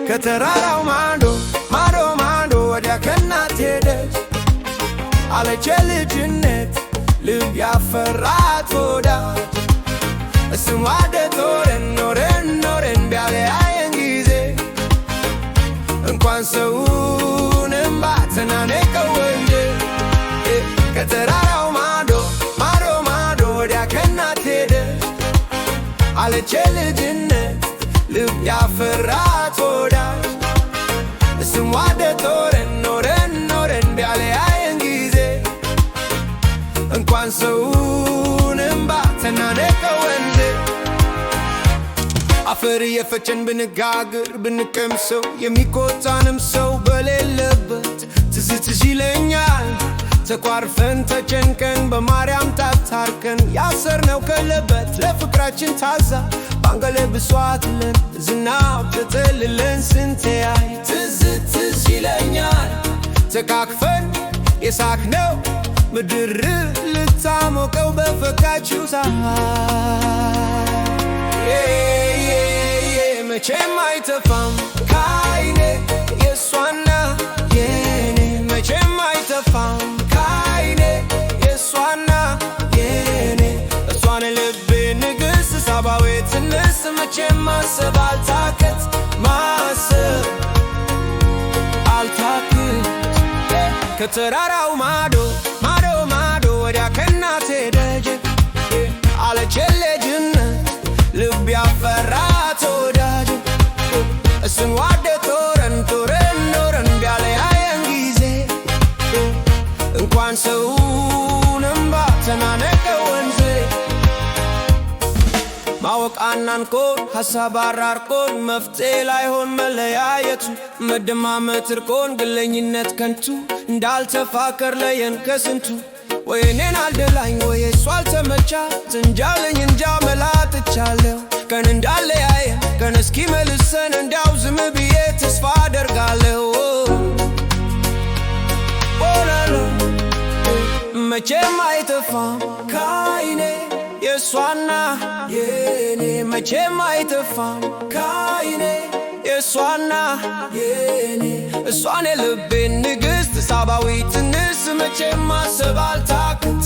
ከተራራው ማዶ ማዶ ማዶ ወዲያ ከእናቴ ደጅ አለች ልጅነት ልብ ያፈራት ወዳጅ እሱም ዋደት ኖረን ቢያለያየን ጊዜ እንኳን ሰውንም ባተናነቀው እንጂ ከተራራው ማዶ ማዶ ማዶ ወዲያ ከእናቴ ደጅ አለች ልጅነት ልብ ያፈራት ወዳጅ እሱም ዋደት ኖረን ቢያለያየን ጊዜ እንኳን ሰውንም ባተናነቀው እንጂ አፈር የፈጨን ብንጋግር ብንቀምሰው የሚቆጣንም ሰው በሌለበት ትዝ ይለኛል ተቋርፈን ተጨንቀን በማርያም ታታርከን ያሰርነው ከለበት ለፍቅራችን ታዛ ባንገለብሷትለን ዝናብ ተጥልለን ስንተያይ ትዝ ይለኛል ተቃቅፈን የሳቅነው ምድር ልታሞቀው በፈካችው መቼም አይተፋም ከዓይኔ የሷና የኔ መቼም አይተፋም ከዓይኔ የሷና የኔ እሷን ልቤ ንግሥት ሳባዊት እንስ መቼም ማሰብ አልታከት ከተራራው ማዶ ማዶ ማዶ ወዲያ ከእናቴ ደጅ አለች ልጅነት ልብ ያፈራት ወዳጅ እሱን ዋደት ኖረን ቢያለያየን ጊዜ እንኳን ሰውንም ባተናነቀው እንጂ ማወቅ አናንቆን ሐሳብ አራርቆን መፍትሔ ላይሆን መለያየቱ መደማመጥ ርቆን ግለኝነት ከንቱ እንዳልተፋከር ለየን ከስንቱ ወይ እኔን አልደላኝ ወይ እሷ አልተመቻት እንጃለኝ እንጃ መላትቻለሁ ቀን እንዳለያየን ቀን እስኪ መልሰን እንዳው ዝም ብዬ ተስፋ አደርጋለሁ መቼም አይተፋም ከዓይኔ የሷና የኔ መቼም አይተፋም ከዓይኔ የሷና የኔ እሷን የልቤ ንግሥት ሳባዊት እንስ መቼም ማሰብ አልታክት